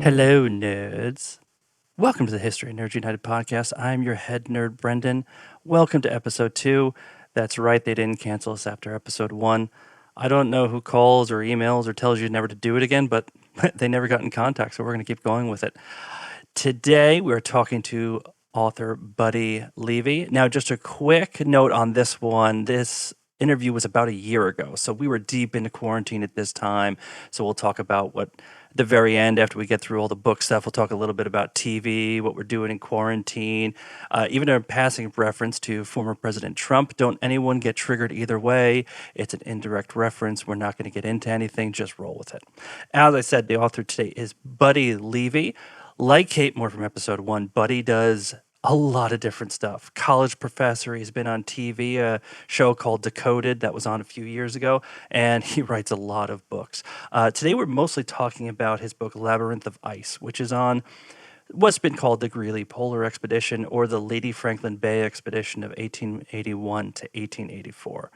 Hello, nerds. Welcome to the History Nerds United podcast. I'm your head nerd, Brendan. Welcome to episode 2. That's right, they didn't cancel us after episode 1. I don't know who calls or emails or tells you never to do it again, but they never got in contact, so we're going to keep going with it. Today, we're talking to author Buddy Levy. Now, just a quick note on this one. This interview was about a year ago, so we were deep into quarantine at this time. So we'll talk about what the very end, after we get through all the book stuff, we'll talk a little bit about TV, what we're doing in quarantine, even a passing reference to former President Trump. Don't anyone get triggered either way. It's an indirect reference. We're not going to get into anything. Just roll with it. As I said, the author today is Buddy Levy. Like Kate Moore from episode 1, Buddy does a lot of different stuff. College professor. He's been on TV, a show called Decoded that was on a few years ago, and he writes a lot of books. Today we're mostly talking about his book Labyrinth of Ice, which is on what's been called the Greely Polar Expedition or the Lady Franklin Bay Expedition of 1881 to 1884.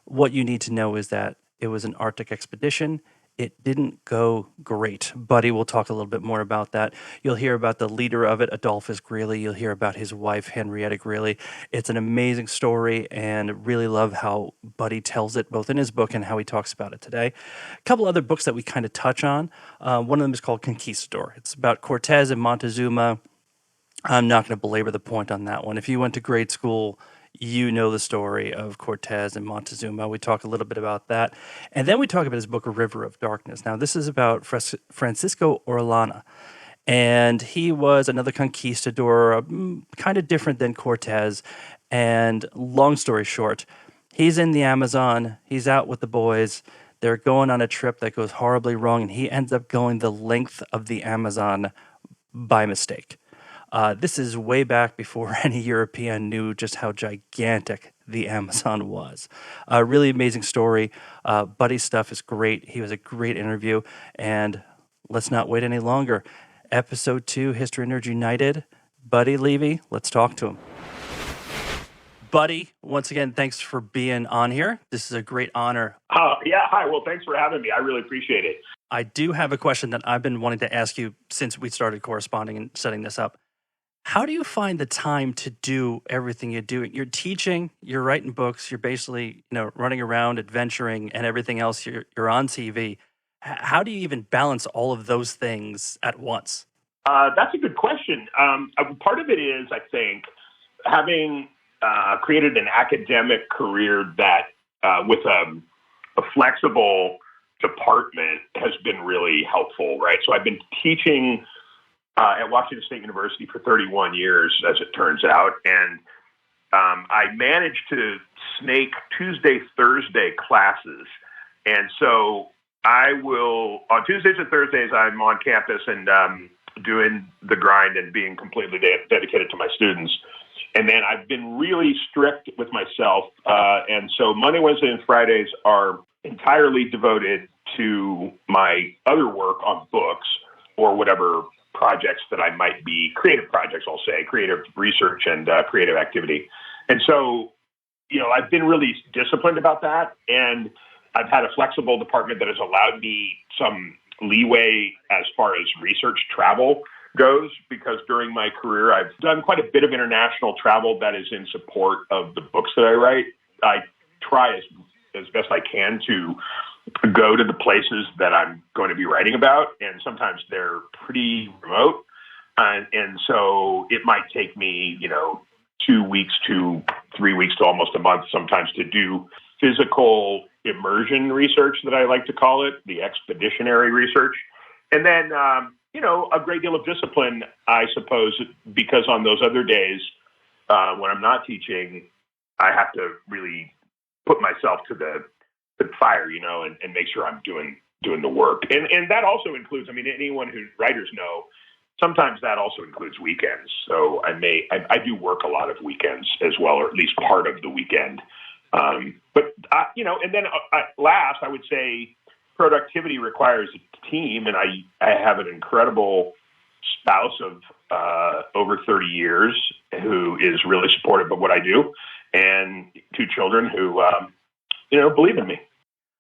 What you need to know is that it was an Arctic expedition. It didn't go great. Buddy will talk a little bit more about that. You'll hear about the leader of it, Adolphus Greely. You'll hear about his wife, Henrietta Greely. It's an amazing story, and really love how Buddy tells it, both in his book and how he talks about it today. A couple other books that we kind of touch on. One of them is called Conquistador. It's about Cortez and Montezuma. I'm not going to belabor the point on that one. If you went to grade school, you know the story of Cortez and Montezuma. We talk a little bit about that. And then we talk about his book, A River of Darkness. Now, this is about Francisco Orellana. And he was another conquistador, kind of different than Cortez. And long story short, he's in the Amazon. He's out with the boys. They're going on a trip that goes horribly wrong. And he ends up going the length of the Amazon by mistake. This is way back before any European knew just how gigantic the Amazon was. A really amazing story. Buddy's stuff is great. He was a great interview. And let's not wait any longer. Episode 2, History Nerds United. Buddy Levy, let's talk to him. Buddy, once again, thanks for being on here. This is a great honor. Yeah, hi. Well, thanks for having me. I really appreciate it. I do have a question that I've been wanting to ask you since we started corresponding and setting this up. How do you find the time to do everything you do? You're teaching, you're writing books, you're basically, running around, adventuring, and everything else. You're on TV. How do you even balance all of those things at once? That's a good question. Part of it is, I think, having created an academic career that with a flexible department has been really helpful, right? So I've been teaching at Washington State University for 31 years, as it turns out. And I managed to snake Tuesday, Thursday classes. And so on Tuesdays and Thursdays, I'm on campus and doing the grind and being completely dedicated to my students. And then I've been really strict with myself. And so Monday, Wednesday, and Fridays are entirely devoted to my other work on books or whatever projects that I might be, creative projects, I'll say, creative research and creative activity. And so, I've been really disciplined about that. And I've had a flexible department that has allowed me some leeway as far as research travel goes, because during my career, I've done quite a bit of international travel that is in support of the books that I write. I try as best I can to go to the places that I'm going to be writing about, and sometimes they're pretty remote. And so it might take me, 2 weeks to 3 weeks to almost a month sometimes to do physical immersion research, that I like to call it, the expeditionary research. And then, a great deal of discipline, I suppose, because on those other days when I'm not teaching, I have to really put myself to the fire, and make sure I'm doing the work. And that also includes, anyone who writers know, sometimes that also includes weekends. So I do work a lot of weekends as well, or at least part of the weekend. And then last, I would say productivity requires a team, and I have an incredible spouse of over 30 years who is really supportive of what I do, and 2 children who, believe in me.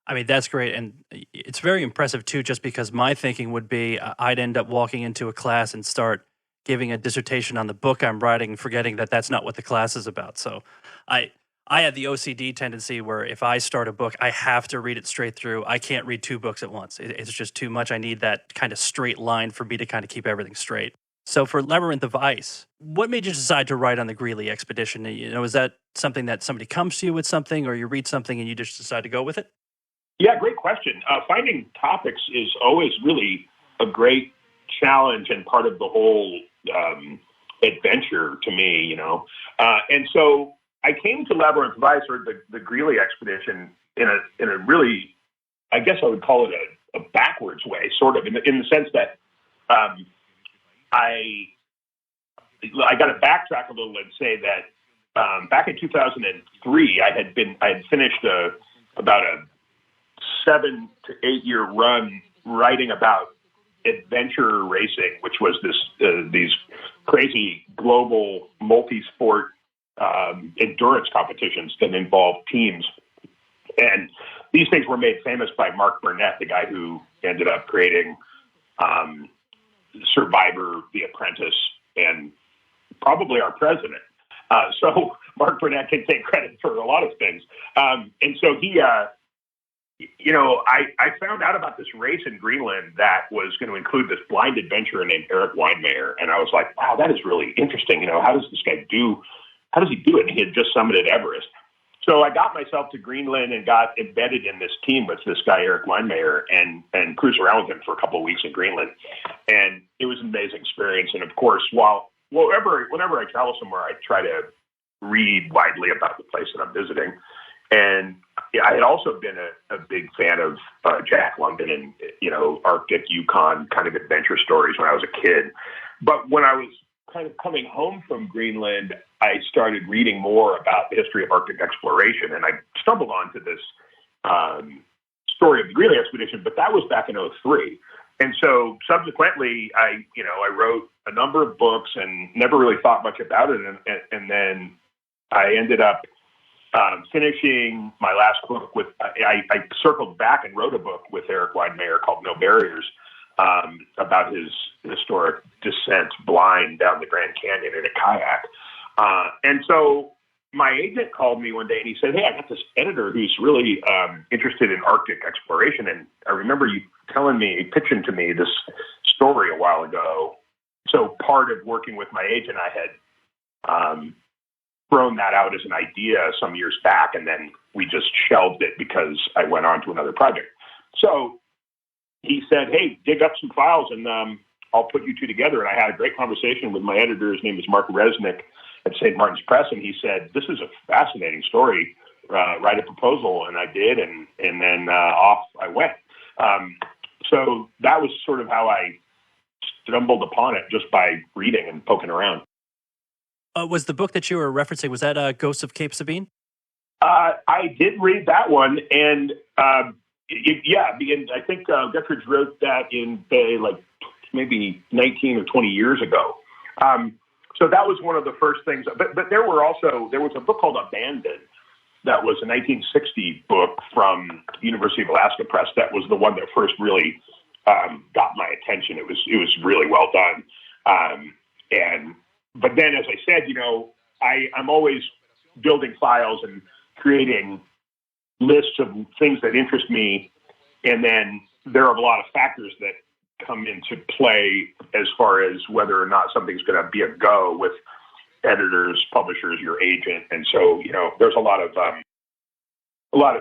I mean, that's great. And it's very impressive, too, just because my thinking would be I'd end up walking into a class and start giving a dissertation on the book I'm writing, forgetting that that's not what the class is about. So I, I have the OCD tendency where if I start a book, I have to read it straight through. I can't read two books at once. It's just too much. I need that kind of straight line for me to kind of keep everything straight. So for Labyrinth of Ice, what made you decide to write on the Greeley expedition? Is that something that somebody comes to you with something, or you read something and you just decide to go with it? Yeah, great question. Finding topics is always really a great challenge and part of the whole adventure to me, and so I came to Labyrinth of Ice, or the Greeley expedition, in a really, I guess I would call it a backwards way, sort of, in the sense that I got to backtrack a little and say that back in 2003, I had finished about a 7 to 8 year run writing about adventure racing, which was these crazy global multi-sport endurance competitions that involved teams. And these things were made famous by Mark Burnett, the guy who ended up creating Survivor, The Apprentice, and probably our president. So Mark Burnett can take credit for a lot of things. And so I found out about this race in Greenland that was going to include this blind adventurer named Eric Weinmayer. And I was like, wow, that is really interesting. How does this guy do? How does he do it? And he had just summited Everest. So I got myself to Greenland and got embedded in this team with this guy, Eric Weinmayer, and cruised around with him for a couple of weeks in Greenland. And it was an amazing experience. And of course, whenever I travel somewhere, I try to read widely about the place that I'm visiting. And I had also been a big fan of Jack London and, Arctic, Yukon kind of adventure stories when I was a kid. But when I was kind of coming home from Greenland, I started reading more about the history of Arctic exploration. And I stumbled onto this story of the Greeley expedition, but that was back in '03. And so subsequently, I wrote a number of books and never really thought much about it. And then I ended up finishing my last book with, I circled back and wrote a book with Eric Weinmayer called No Barriers, about his historic descent blind down the Grand Canyon in a kayak. And so my agent called me one day and he said, hey, I got this editor who's really interested in Arctic exploration. And I remember you pitching to me this story a while ago. So part of working with my agent, I had thrown that out as an idea some years back, and then we just shelved it because I went on to another project. So he said, hey, dig up some files and I'll put you two together. And I had a great conversation with my editor. His name is Mark Resnick at St. Martin's Press. And he said, this is a fascinating story. Write a proposal. And I did. And then off I went. So that was sort of how I stumbled upon it, just by reading and poking around. Was the book that you were referencing, was that Ghosts of Cape Sabine? I did read that one. And I think Guthridge wrote that in maybe 19 or 20 years ago. So that was one of the first things. But there was a book called Abandoned that was a 1960 book from University of Alaska Press. That was the one that first really got my attention. It was really well done. But then, as I said, I'm always building files and creating lists of things that interest me. And then there are a lot of factors that come into play as far as whether or not something's going to be a go with editors, publishers, your agent. And so, there's a lot of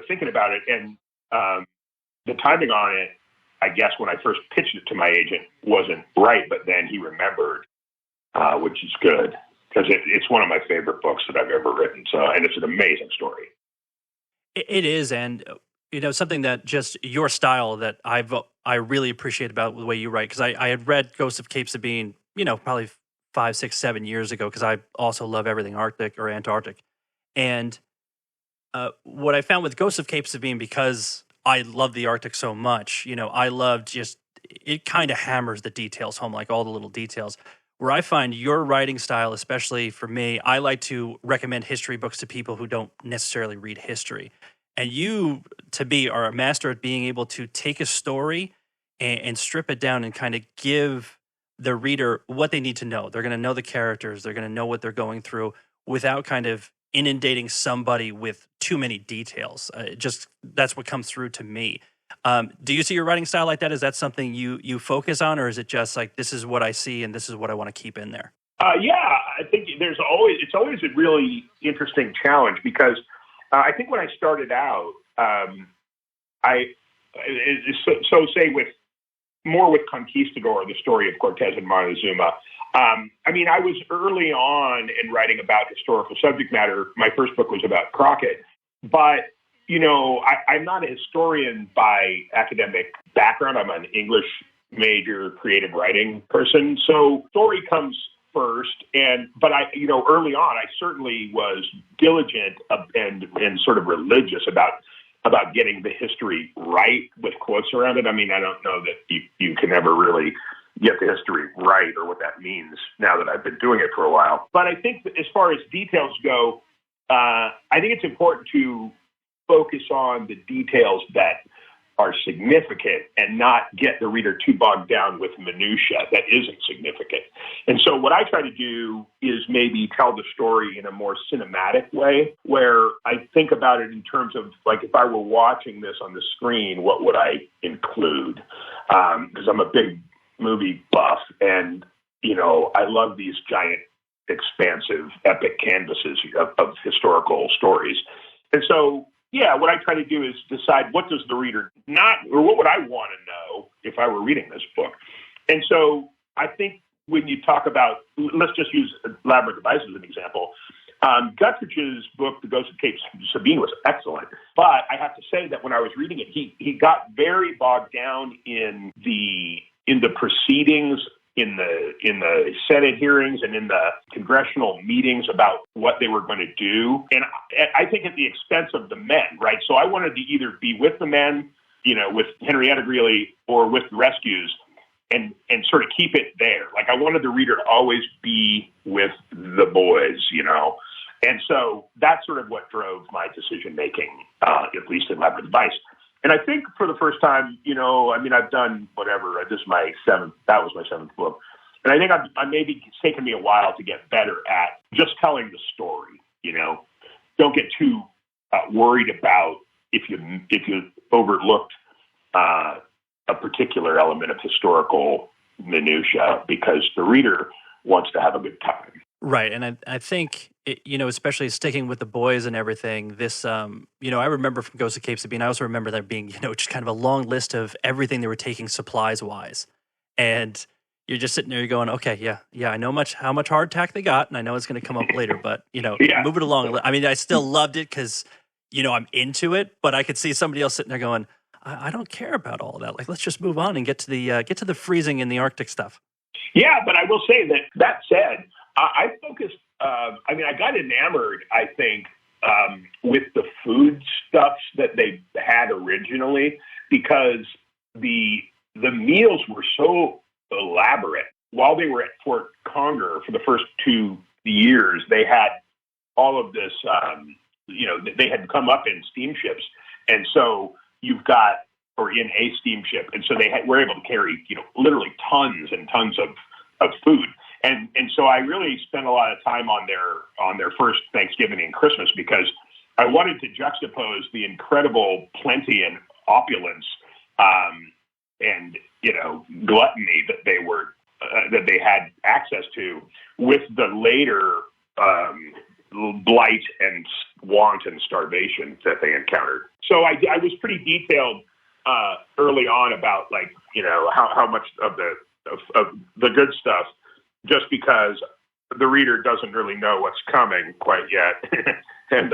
thinking about it. And the timing on it, I guess, when I first pitched it to my agent wasn't right, but then he remembered, which is good, because it's one of my favorite books that I've ever written. So, and it's an amazing story. It is, and something that just your style that I really appreciate about the way you write, because I had read Ghosts of Cape Sabine, probably 5, 6, 7 years ago, because I also love everything Arctic or Antarctic. And what I found with Ghosts of Cape Sabine, because I love the Arctic so much, I loved just, it kind of hammers the details home, like all the little details. Where I find your writing style, especially for me, I like to recommend history books to people who don't necessarily read history. And you, to me, are a master at being able to take a story and strip it down and kind of give the reader what they need to know. They're going to know the characters, they're going to know what they're going through without kind of inundating somebody with too many details. Just that's what comes through to me. Do you see your writing style like that? Is that something you focus on, or is it just like this is what I see and this is what I want to keep in there? Yeah, I think it's always a really interesting challenge because I think when I started out, say with Conquistador, the story of Cortez and Montezuma. I mean, I was early on in writing about historical subject matter. My first book was about Crockett, but I'm not a historian by academic background. I'm an English major creative writing person, so story comes first. But early on, I certainly was diligent and sort of religious about getting the history right with quotes around it. I mean, I don't know that you can ever really get the history right or what that means now that I've been doing it for a while. But I think that as far as details go, I think it's important to focus on the details that are significant and not get the reader too bogged down with minutia that isn't significant. And so what I try to do is maybe tell the story in a more cinematic way, where I think about it in terms of, like, if I were watching this on the screen, what would I include? Because I'm a big movie buff, and, I love these giant, expansive, epic canvases of historical stories. And so, yeah, what I try to do is decide what does the reader or what would I want to know if I were reading this book. And so I think when you talk about, let's just use Labyrinth of Ice as an example. Guttrich's book, The Ghost of Cape Sabine, was excellent. But I have to say that when I was reading it, he got very bogged down in the proceedings, in the Senate hearings and in the congressional meetings about what they were going to do. And I think at the expense of the men, right? So I wanted to either be with the men, with Henrietta Greeley, or with the rescues, and sort of keep it there. Like, I wanted the reader to always be with the boys, And so that's sort of what drove my decision making, at least in Labyrinth of Ice. And I think for the first time, I've done whatever. That was my seventh book. And I think it's taken me a while to get better at just telling the story, Don't get too worried about if you overlooked a particular element of historical minutia, because the reader wants to have a good time. Right. And I think, especially sticking with the boys and everything, this, I remember from Ghost of Cape Sabine, I also remember there being, just kind of a long list of everything they were taking supplies-wise. And you're just sitting there, you're going, okay, yeah, I know how much hardtack they got, and I know it's going to come up later, but, move it along. I mean, I still loved it because, I'm into it, but I could see somebody else sitting there going, I don't care about all of that. Like, let's just move on and get to the freezing and the Arctic stuff. Yeah, but I will say that said, I focused, I got enamored, I think, with the food stuffs that they had originally, because the meals were so elaborate. While they were at Fort Conger for the first 2 years, they had all of this, they had come up in steamships. And so or in a steamship. And so were able to carry, literally tons and tons of food. And so I really spent a lot of time on their first Thanksgiving and Christmas, because I wanted to juxtapose the incredible plenty and opulence and gluttony that they had access to, with the later blight and want and starvation that they encountered. So I was pretty detailed early on about, like, how much of the good stuff, just because the reader doesn't really know what's coming quite yet. And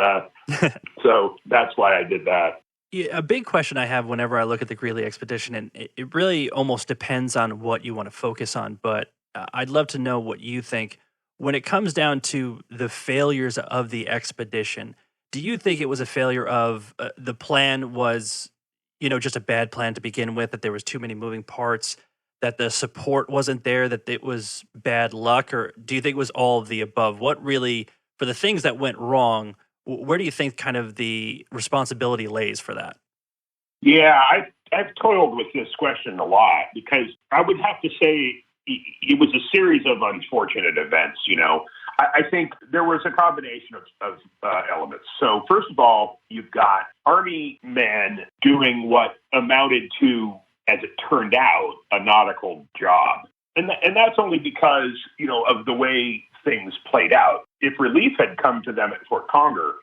so that's why I did that. Yeah, a big question I have whenever I look at the Greeley expedition, and it really almost depends on what you want to focus on, but I'd love to know what you think. When it comes down to the failures of the expedition, do you think it was a failure of the plan was, just a bad plan to begin with, that there was too many moving parts, that the support wasn't there, that it was bad luck, or do you think it was all of the above? What really, for the things that went wrong, Where do you think kind of the responsibility lays for that? Yeah, I've toiled with this question a lot because I would have to say it was a series of unfortunate events. I think there was a combination of elements. So first of all, you've got Army men doing what amounted to, as it turned out, a nautical job. And that's only because, of the way things played out. If relief had come to them at Fort Conger,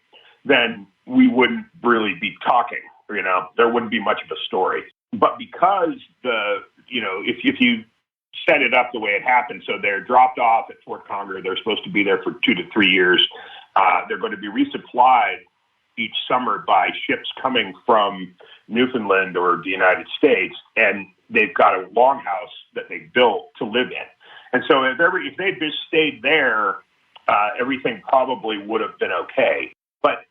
then we wouldn't really be talking. There wouldn't be much of a story. But because if you set it up the way it happened, so they're dropped off at Fort Conger, they're supposed to be there for 2 to 3 years. They're going to be resupplied each summer by ships coming from Newfoundland or the United States, and they've got a longhouse that they built to live in. And so if they'd just stayed there, everything probably would have been okay. But,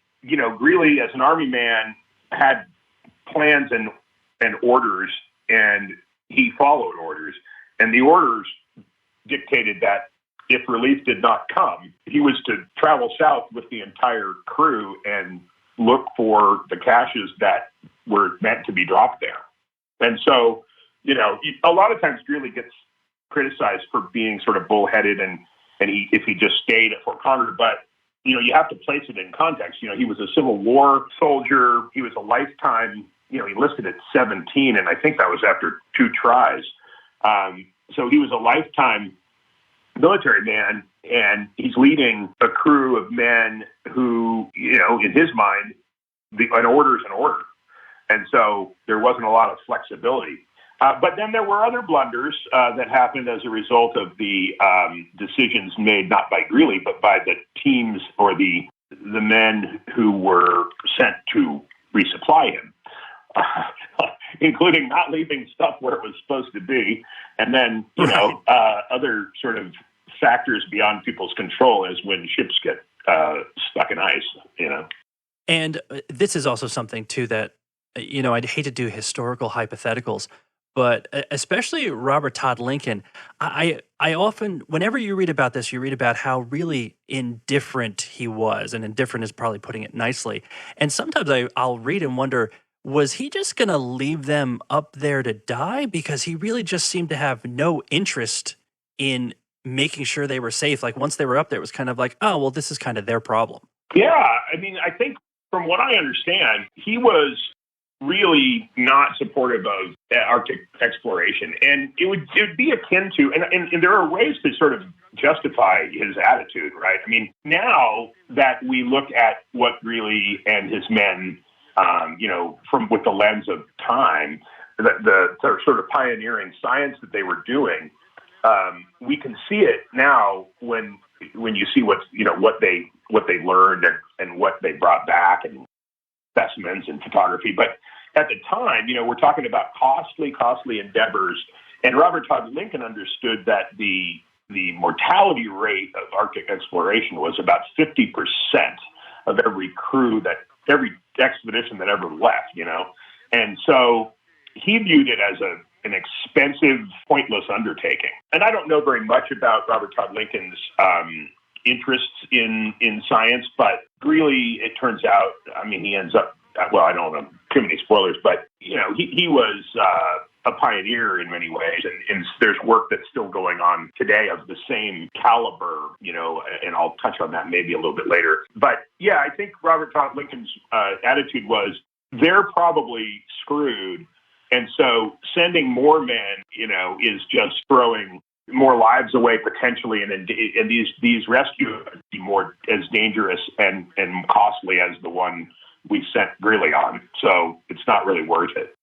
Greeley, as an Army man, had plans and orders, and he followed orders. And the orders dictated that if relief did not come, he was to travel south with the entire crew and look for the caches that were meant to be dropped there. And so, a lot of times Greeley gets criticized for being sort of bullheaded and if he just stayed at Fort Conger. But, you have to place it in context. He was a Civil War soldier. He was a lifetime, he enlisted at 17, and I think that was after 2 tries. So he was a lifetime military man, and he's leading a crew of men who, in his mind, an order is an order. And so there wasn't a lot of flexibility. But then there were other blunders that happened as a result of the decisions made not by Greeley, but by the teams or the men who were sent to resupply him, including not leaving stuff where it was supposed to be, and then other sort of factors beyond people's control, as when ships get stuck in ice. And this is also something too that I'd hate to do historical hypotheticals, but especially Robert Todd Lincoln, I often, whenever you read about this, you read about how really indifferent he was, and indifferent is probably putting it nicely. And sometimes I'll read and wonder, was he just going to leave them up there to die? Because he really just seemed to have no interest in making sure they were safe. Like once they were up there, it was kind of like, oh, well, this is kind of their problem. Yeah. I mean, I think from what I understand, he was really not supportive of Arctic exploration. And it would be akin to, and there are ways to sort of justify his attitude, right? I mean, now that we look at what Greeley and his men, from with the lens of time, the sort of pioneering science that they were doing, we can see it now when you see what they learned and what they brought back and specimens and photography. But at the time, we're talking about costly endeavors. And Robert Todd Lincoln understood that the mortality rate of Arctic exploration was about 50% of every expedition that ever left, And so he viewed it as an expensive, pointless undertaking. And I don't know very much about Robert Todd Lincoln's interests in science, but Greeley, it turns out, he ends up, well, I don't know too many spoilers, but, he was a pioneer in many ways. And there's work that's still going on today of the same caliber, and I'll touch on that maybe a little bit later. But yeah, I think Robert Todd Lincoln's attitude was they're probably screwed. And so sending more men, is just throwing more lives away potentially. And these rescues would be more as dangerous and costly as the one we sent Greeley on. So it's not really worth it.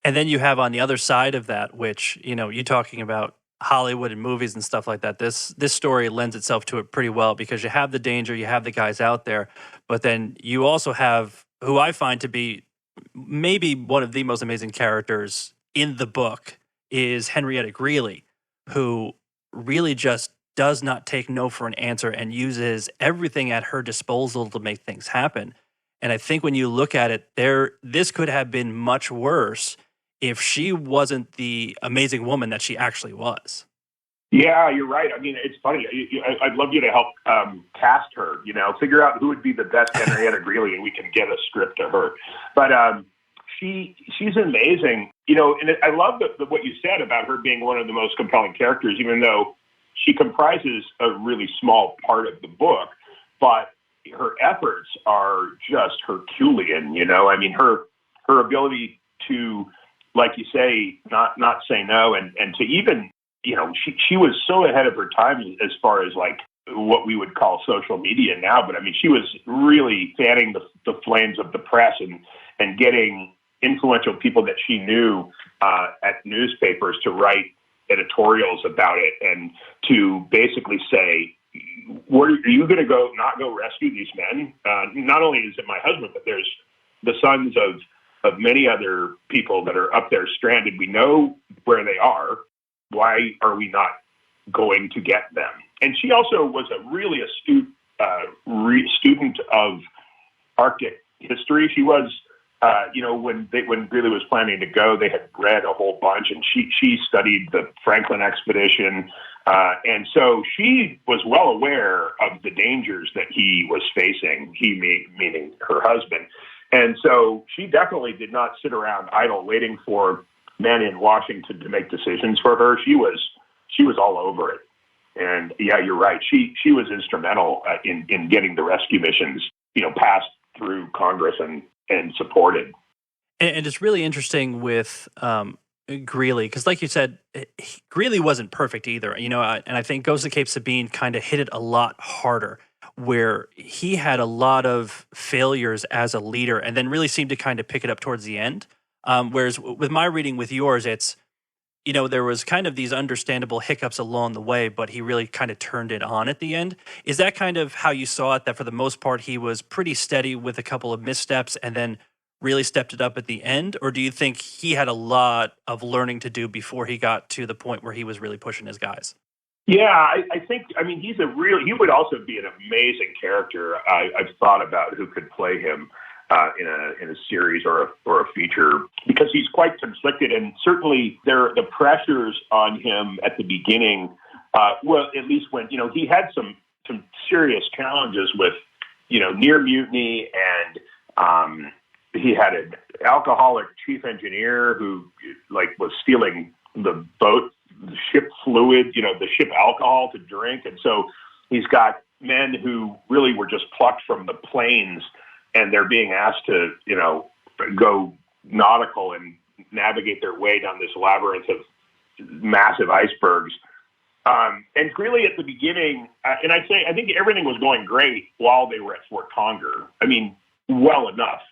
And then you have on the other side of that, which, you're talking about Hollywood and movies and stuff like that. This story lends itself to it pretty well because you have the danger, you have the guys out there, but then you also have who I find to be maybe one of the most amazing characters in the book is Henrietta Greeley, who really just does not take no for an answer and uses everything at her disposal to make things happen. And I think when you look at it, this could have been much worse if she wasn't the amazing woman that she actually was. Yeah, you're right. I mean, it's funny. I'd love you to help cast her. Figure out who would be the best Henrietta Greeley, and we can get a script to her. But she's amazing. And I love what you said about her being one of the most compelling characters, even though she comprises a really small part of the book. But her efforts are just Herculean. I mean, her ability to, like you say, not say no, and to even, she was so ahead of her time as far as like what we would call social media now. But I mean, she was really fanning the flames of the press and getting influential people that she knew at newspapers to write editorials about it and to basically say, are you going to not go rescue these men? Not only is it my husband, but there's the sons of many other people that are up there stranded. We know where they are. Why are we not going to get them? And she also was a really astute student of Arctic history. She was, when Greeley was planning to go, they had read a whole bunch, and she studied the Franklin expedition. And so she was well aware of the dangers that he was facing, meaning her husband. And so she definitely did not sit around idle waiting for men in Washington to make decisions for her. She was all over it. And yeah, you're right. She was instrumental in getting the rescue missions, passed through Congress and supported. And it's really interesting with Greeley, because like you said, Greeley wasn't perfect either, and I think Ghost of Cape Sabine kind of hit it a lot harder, where he had a lot of failures as a leader and then really seemed to kind of pick it up towards the end. Whereas with my reading with yours, it's, there was kind of these understandable hiccups along the way, but he really kind of turned it on at the end. Is that kind of how you saw it, that for the most part he was pretty steady with a couple of missteps and then really stepped it up at the end? Or do you think he had a lot of learning to do before he got to the point where he was really pushing his guys? Yeah, I think, he would also be an amazing character. I've thought about who could play him in a series or a feature, because he's quite conflicted, and certainly the pressures on him at the beginning. Well, at least when he had some serious challenges with near mutiny, and he had an alcoholic chief engineer who was stealing the ship fluid, the ship alcohol to drink, and so he's got men who really were just plucked from the plains, and they're being asked to, go nautical and navigate their way down this labyrinth of massive icebergs. And Greeley at the beginning, and I think everything was going great while they were at Fort Conger. Well enough.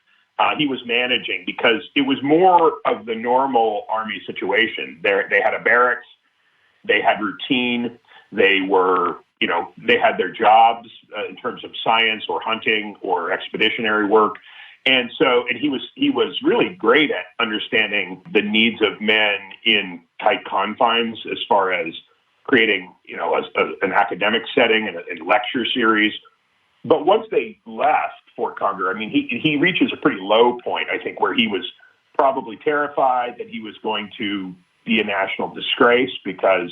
He was managing, because it was more of the normal Army situation. They had a barracks, they had routine, they were, they had their jobs in terms of science or hunting or expeditionary work. And he was really great at understanding the needs of men in tight confines, as far as creating, an academic setting and a lecture series. But once they left Fort Conger, he reaches a pretty low point, I think, where he was probably terrified that he was going to be a national disgrace, because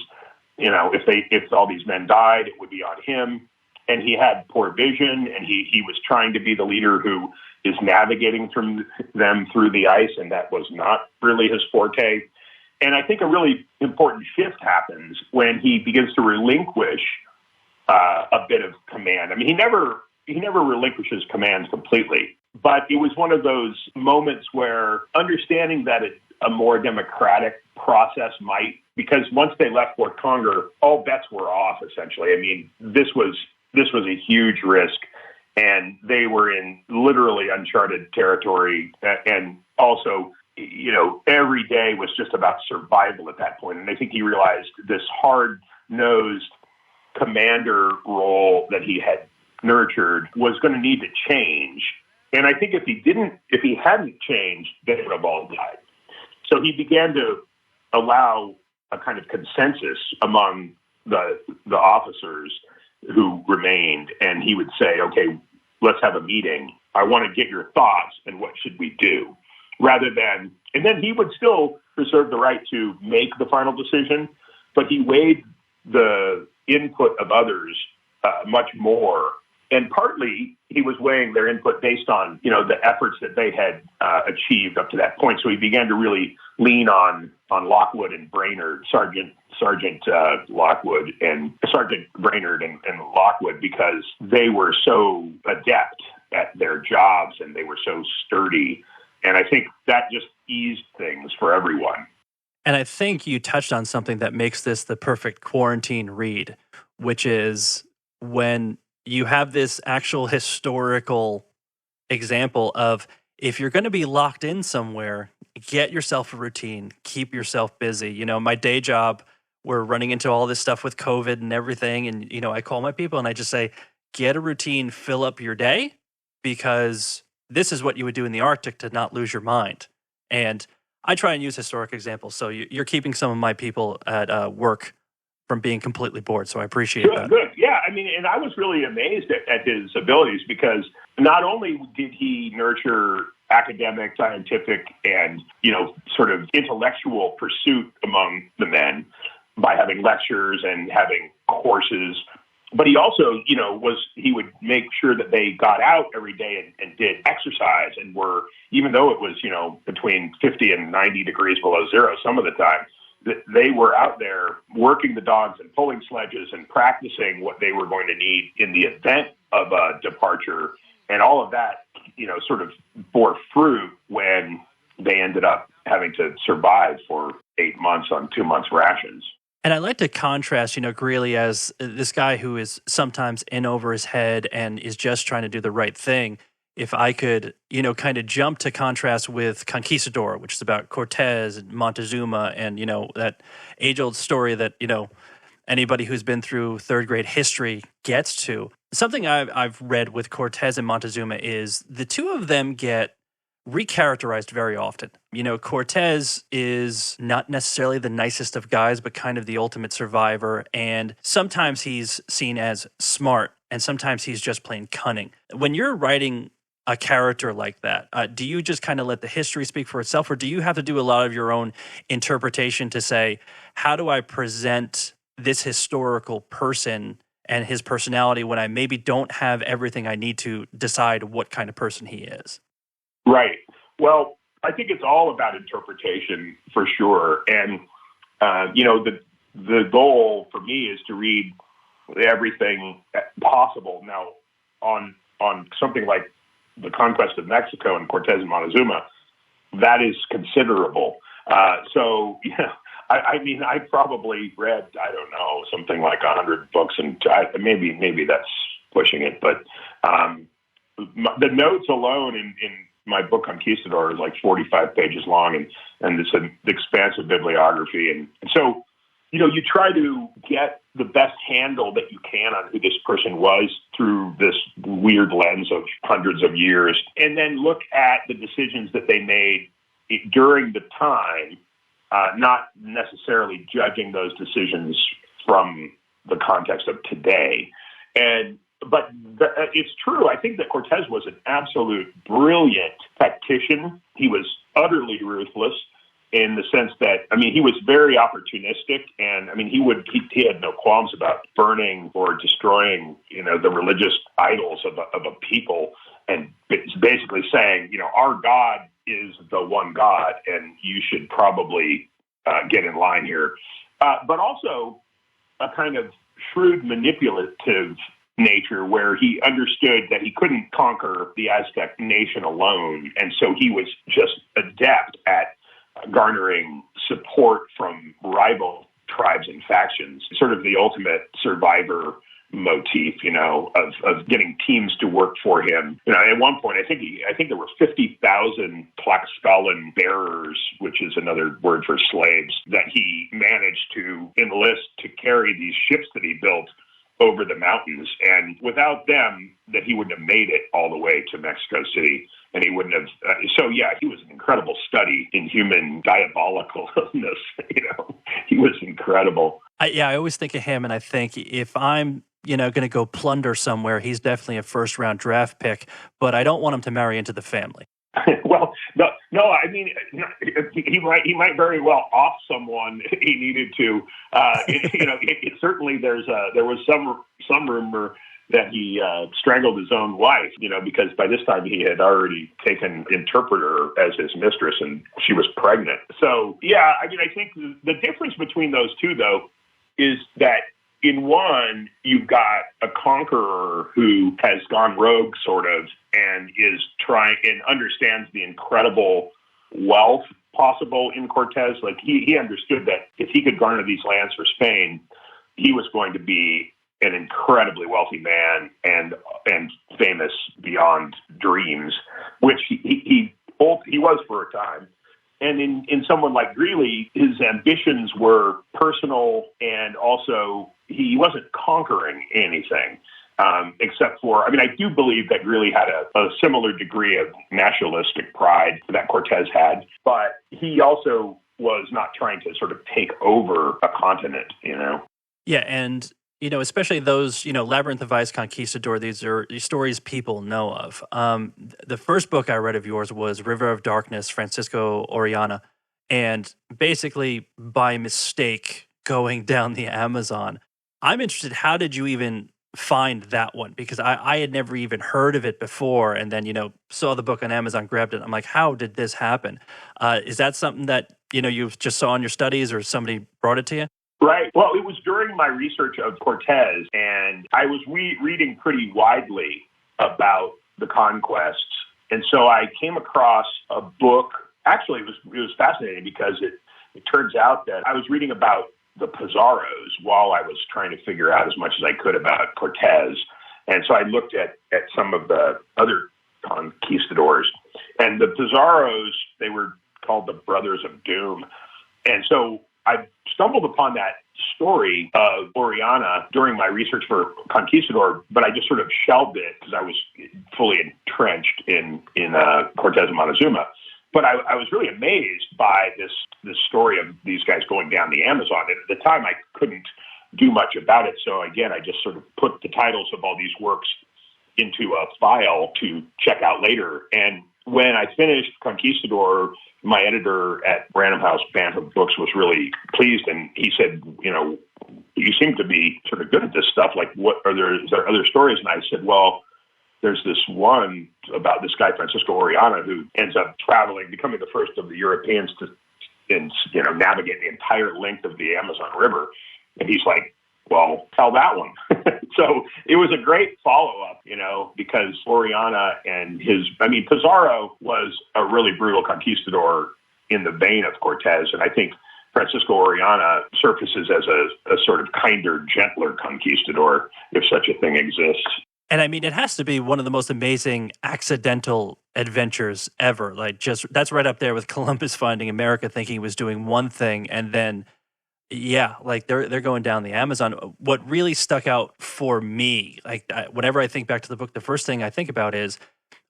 if all these men died, it would be on him. And he had poor vision, and he was trying to be the leader who is navigating them through the ice, and that was not really his forte. And I think a really important shift happens when he begins to relinquish a bit of command. He never relinquishes command completely, but it was one of those moments where, understanding that a more democratic process might, because once they left Fort Conger, all bets were off, essentially. This was a huge risk, and they were in literally uncharted territory. And also, every day was just about survival at that point. And I think he realized this hard-nosed commander role that he had nurtured was going to need to change. And I think if he hadn't changed, they would have all died. So he began to allow a kind of consensus among the officers who remained. And he would say, okay, let's have a meeting. I want to get your thoughts, and what should we do? And then he would still reserve the right to make the final decision, but he weighed the input of others much more. And partly he was weighing their input based on, the efforts that they had achieved up to that point. So he began to really lean on Lockwood and Brainerd, Sergeant Lockwood and Sergeant Brainerd and Lockwood, because they were so adept at their jobs and they were so sturdy. And I think that just eased things for everyone. And I think you touched on something that makes this the perfect quarantine read, which is when you have this actual historical example of, if you're going to be locked in somewhere, get yourself a routine, keep yourself busy. My day job, we're running into all this stuff with COVID and everything. And, I call my people and I just say, get a routine, fill up your day, because this is what you would do in the Arctic to not lose your mind. And I try and use historic examples. So you're keeping some of my people at work from being completely bored. So I appreciate that. Good. Yeah. And I was really amazed at his abilities, because not only did he nurture academic, scientific, and, sort of intellectual pursuit among the men by having lectures and having courses, but he also, he would make sure that they got out every day and did exercise, and were, even though it was, between 50 and 90 degrees below zero some of the time, they were out there working the dogs and pulling sledges and practicing what they were going to need in the event of a departure. And all of that, sort of bore fruit when they ended up having to survive for 8 months on 2 months rations. And I like to contrast, Greeley as this guy who is sometimes in over his head and is just trying to do the right thing. If I could, kind of jump to contrast with Conquistador, which is about Cortez and Montezuma and, that age-old story that, anybody who's been through third grade history gets to. Something I've read with Cortez and Montezuma is the two of them get recharacterized very often. Cortez is not necessarily the nicest of guys, but kind of the ultimate survivor. And sometimes he's seen as smart, and sometimes he's just plain cunning. When you're writing a character like that, do you just kind of let the history speak for itself, or do you have to do a lot of your own interpretation to say, how do I present this historical person and his personality when I maybe don't have everything I need to decide what kind of person he is? Right. Well, I think it's all about interpretation for sure. And, the goal for me is to read everything possible. Now, on something like the conquest of Mexico and Cortez and Montezuma, that is considerable. I probably read, something like 100 books, and maybe that's pushing it, but the notes alone in my book Conquistador is like 45 pages long, and it's an expansive bibliography. And so, you try to get the best handle that you can on who this person was through this weird lens of hundreds of years, and then look at the decisions that they made during the time, not necessarily judging those decisions from the context of today. But it's true. I think that Cortez was an absolute brilliant tactician. He was utterly ruthless in the sense that, he was very opportunistic, and he had no qualms about burning or destroying, the religious idols of a people, and basically saying, our God is the one God, and you should probably get in line here. But also a kind of shrewd manipulative nature, where he understood that he couldn't conquer the Aztec nation alone. And so he was just adept at garnering support from rival tribes and factions, sort of the ultimate survivor motif, of getting teams to work for him. At one point, I think there were 50,000 Tlaxcalan bearers, which is another word for slaves, that he managed to enlist to carry these ships that he built over the mountains. And without them, that he wouldn't have made it all the way to Mexico City. And he wouldn't have. He was an incredible study in human diabolicalness. He was incredible. I always think of him, and I think if I'm, going to go plunder somewhere, he's definitely a first-round draft pick, but I don't want him to marry into the family. Well, no. I mean, he might very well off someone he needed to. Certainly there was some rumor that he strangled his own wife. Because by this time he had already taken interpreter as his mistress, and she was pregnant. So yeah, I mean, I think the difference between those two, though, is that in one, you've got a conqueror who has gone rogue, sort of, and is trying and understands the incredible wealth possible in Cortez. Like he understood that if he could garner these lands for Spain, he was going to be an incredibly wealthy man and famous beyond dreams, which he was for a time. And in someone like Greeley, his ambitions were personal, and also he wasn't conquering anything, except for, I mean, I do believe that Greeley had a similar degree of nationalistic pride that Cortez had, but he also was not trying to sort of take over a continent, Yeah, and especially those, Labyrinth of Ice, Conquistador, these are stories people know of. The first book I read of yours was River of Darkness, Francisco Orellana, and basically by mistake going down the Amazon. I'm interested, how did you even find that one? Because I had never even heard of it before, and then, saw the book on Amazon, grabbed it. I'm like, how did this happen? Is that something that, you just saw in your studies, or somebody brought it to you? Right. Well, it was during my research of Cortez, and I was reading pretty widely about the conquests. And so I came across a book. Actually, it was fascinating because it turns out that I was reading about the Pizarros while I was trying to figure out as much as I could about Cortez. And so I looked at some of the other conquistadors. And the Pizarros, they were called the Brothers of Doom. And so I stumbled upon that story of Orellana during my research for Conquistador, but I just sort of shelved it because I was fully entrenched in Cortez and Montezuma. But I was really amazed by this story of these guys going down the Amazon. And at the time, I couldn't do much about it. So again, I just sort of put the titles of all these works into a file to check out later. And when I finished Conquistador, my editor at Random House Bantam Books was really pleased, and he said, you seem to be sort of good at this stuff. Like, is there other stories? And I said, well, there's this one about this guy, Francisco Orellana, who ends up becoming the first of the Europeans to navigate the entire length of the Amazon River. And he's like, well, tell that one. So it was a great follow-up, because Orellana and Pizarro was a really brutal conquistador in the vein of Cortez. And I think Francisco Orellana surfaces as a sort of kinder, gentler conquistador, if such a thing exists. And I mean, it has to be one of the most amazing accidental adventures ever. Like, that's right up there with Columbus finding America, thinking he was doing one thing, and then yeah, like they're going down the Amazon. What really stuck out for me, like whenever I think back to the book, the first thing I think about is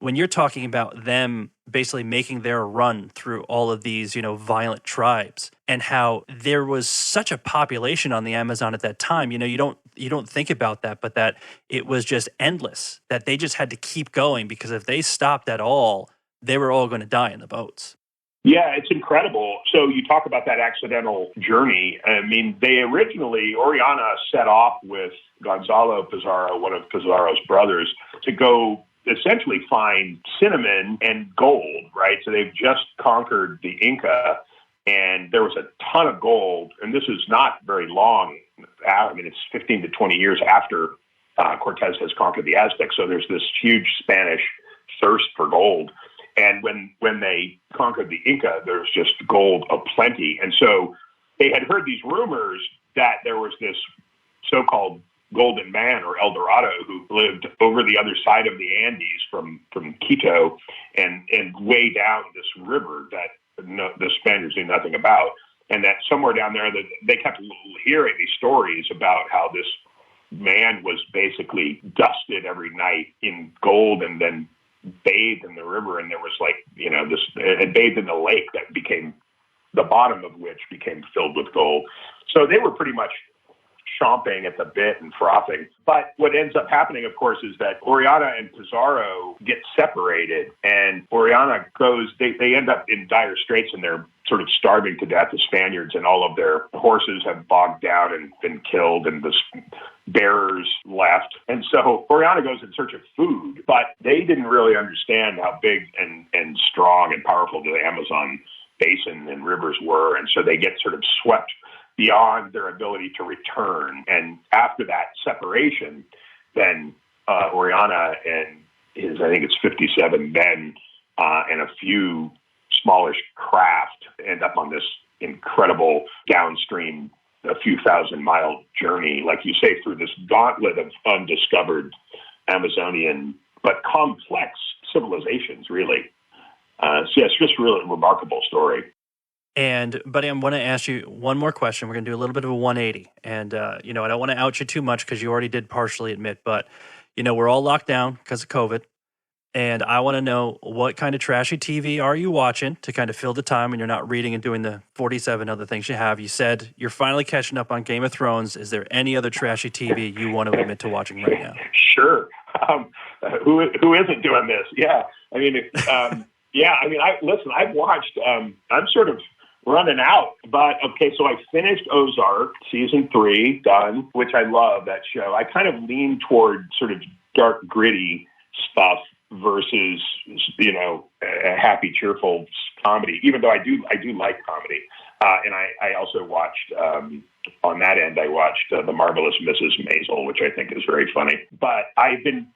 when you're talking about them basically making their run through all of these, violent tribes, and how there was such a population on the Amazon at that time. You don't think about that, but that it was just endless, that they just had to keep going, because if they stopped at all, they were all going to die in the boats. Yeah, it's incredible. So you talk about that accidental journey. I mean, Orellana set off with Gonzalo Pizarro, one of Pizarro's brothers, to go essentially find cinnamon and gold, right? So they've just conquered the Inca, and there was a ton of gold. And this is not very long. I mean, it's 15 to 20 years after Cortez has conquered the Aztecs. So there's this huge Spanish thirst for gold. And when they conquered the Inca, there's just gold aplenty. And so they had heard these rumors that there was this so-called golden man, or El Dorado, who lived over the other side of the Andes from Quito and way down this river that the Spaniards knew nothing about. And that somewhere down there, that they kept hearing these stories about how this man was basically dusted every night in gold and then bathed in the river, and there was and bathed in the lake that became, the bottom of which became filled with gold. So they were pretty much chomping at the bit and frothing. But what ends up happening, of course, is that Oriana and Pizarro get separated, and Oriana they end up in dire straits, and they're sort of starving to death, the Spaniards, and all of their horses have bogged down and been killed, and the bearers left. And so Oriana goes in search of food, but they didn't really understand how big and strong and powerful the Amazon basin and rivers were, and so they get sort of swept beyond their ability to return. And after that separation, then Oriana and I think it's 57 men and a few smallish craft end up on this incredible downstream, a few thousand-mile journey, like you say, through this gauntlet of undiscovered Amazonian but complex civilizations, really. So yeah, it's just really a remarkable story. And, Buddy, I want to ask you one more question. We're going to do a little bit of a 180. And, I don't want to out you too much because you already did partially admit, but, we're all locked down because of COVID. And I want to know, what kind of trashy TV are you watching to kind of fill the time when you're not reading and doing the 47 other things you have? You said you're finally catching up on Game of Thrones. Is there any other trashy TV you want to admit to watching right now? Sure. Who isn't doing this? Yeah. I mean, I've watched, I'm sort of running out, but okay, so I finished Ozark, season 3, done, which I love that show. I kind of lean toward sort of dark, gritty stuff versus, a happy, cheerful comedy, even though I do like comedy. And I also watched, on that end, I watched The Marvelous Mrs. Maisel, which I think is very funny. But I've been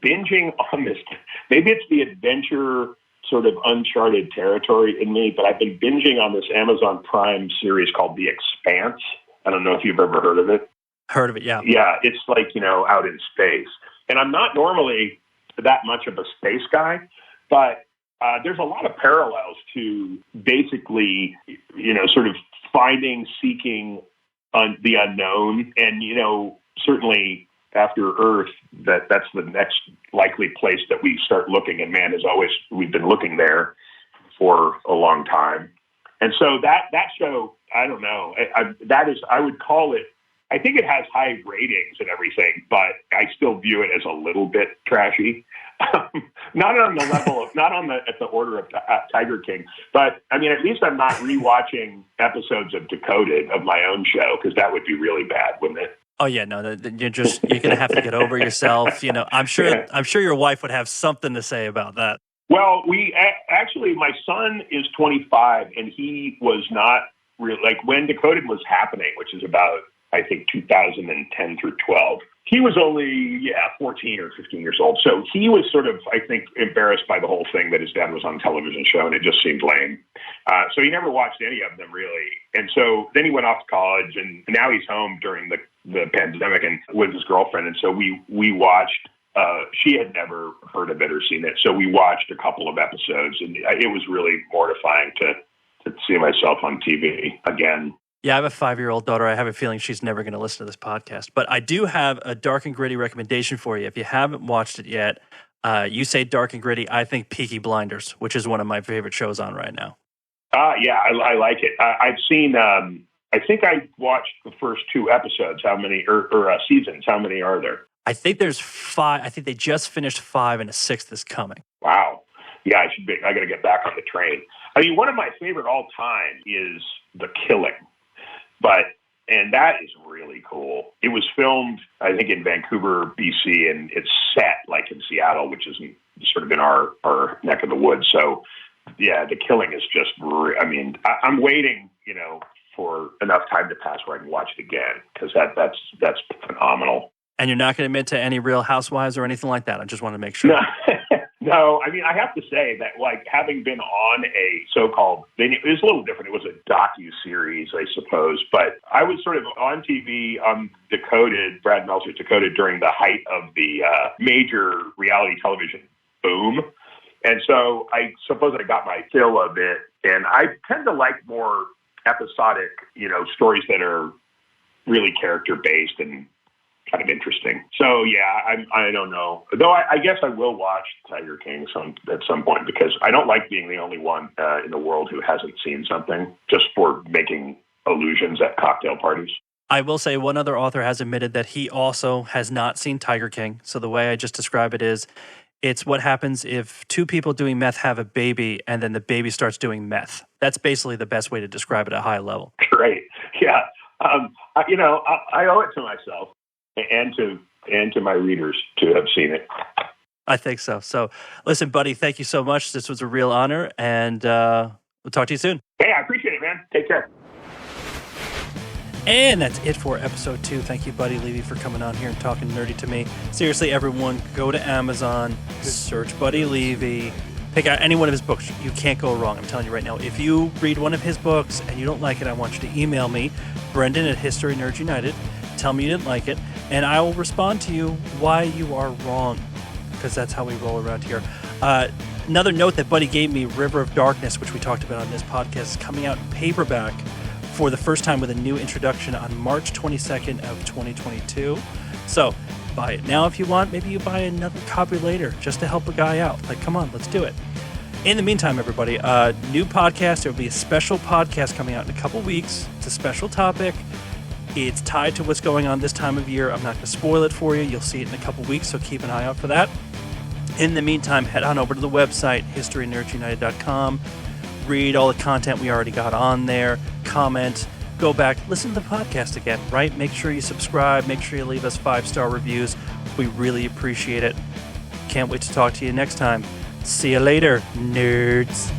binging on this. Maybe it's the adventure sort of uncharted territory in me, but I've been binging on this Amazon Prime series called The Expanse. I don't know if you've ever heard of it. Heard of it, yeah. Yeah, it's like, out in space. And I'm not normally that much of a space guy, but there's a lot of parallels to basically, sort of seeking the unknown. And, certainly after Earth, that's the next likely place that we start looking. And man, we've been looking there for a long time. And so that show, I don't know, I would call it, I think it has high ratings and everything, but I still view it as a little bit trashy. Not on the level of, at the order of Tiger King, but I mean, at least I'm not rewatching episodes of Decoded of my own show, because that would be really bad, wouldn't it? Oh yeah, no, you're gonna have to get over yourself. I'm sure your wife would have something to say about that. Well, actually, my son is 25, and he was not really, like, when Decoded was happening, which is about, I think, 2010 through 12. He was only, 14 or 15 years old. So he was sort of, I think, embarrassed by the whole thing that his dad was on a television show, and it just seemed lame. So he never watched any of them, really. And so then he went off to college, and now he's home during the pandemic and with his girlfriend. And so we watched, she had never heard of it or seen it. So we watched a couple of episodes, and it was really mortifying to see myself on TV again. Yeah, I have a 5-year-old daughter. I have a feeling she's never going to listen to this podcast. But I do have a dark and gritty recommendation for you. If you haven't watched it yet, you say dark and gritty, I think Peaky Blinders, which is one of my favorite shows on right now. Yeah, I like it. I've seen, I think I watched the first 2 episodes. How many, or seasons, how many are there? I think there's 5. I think they just finished 5 and a 6th is coming. Wow. Yeah, I got to get back on the train. I mean, one of my favorite all time is The Killing. And that is really cool. It was filmed, I think, in Vancouver, BC, and it's set like in Seattle, which is sort of in our neck of the woods. So, yeah, The Killing is just, I'm waiting, for enough time to pass where I can watch it again, because that's phenomenal. And you're not going to admit to any Real Housewives or anything like that? I just want to make sure. No, I mean, I have to say that, like, having been on a so-called, it was a little different. It was a docu-series, I suppose. But I was sort of on TV on Decoded, Brad Meltzer's Decoded, during the height of the major reality television boom. And so I suppose I got my fill of it. And I tend to like more episodic, stories that are really character-based and kind of interesting. So, yeah, I don't know. Though I guess I will watch Tiger King at some point, because I don't like being the only one in the world who hasn't seen something just for making illusions at cocktail parties. I will say one other author has admitted that he also has not seen Tiger King. So the way I just describe it is, it's what happens if two people doing meth have a baby and then the baby starts doing meth. That's basically the best way to describe it at a high level. Great. Yeah. I owe it to myself and to my readers to have seen it. I think so. So listen, Buddy, thank you so much. This was a real honor, and we'll talk to you soon. Hey, I appreciate it, man. Take care. And that's it for episode 2. Thank you, Buddy Levy, for coming on here and talking nerdy to me. Seriously, everyone, go to Amazon, search Buddy Levy, pick out any one of his books. You can't go wrong. I'm telling you right now. If you read one of his books and you don't like it, I want you to email me, Brendan@HistoryNerdsUnited. Tell me you didn't like it, and I will respond to you why you are wrong, because that's how we roll around here. Another note that Buddy gave me, River of Darkness, which we talked about on this podcast, is coming out in paperback for the first time with a new introduction on March 22nd of 2022. So buy it now if you want. Maybe you buy another copy later just to help a guy out. Like, come on, let's do it. In the meantime, everybody, new podcast. There will be a special podcast coming out in a couple weeks. It's a special topic. It's tied to what's going on this time of year. I'm not going to spoil it for you. You'll see it in a couple weeks, so keep an eye out for that. In the meantime, head on over to the website, historynerdsunited.com. Read all the content we already got on there. Comment. Go back. Listen to the podcast again, right? Make sure you subscribe. Make sure you leave us 5-star reviews. We really appreciate it. Can't wait to talk to you next time. See you later, nerds.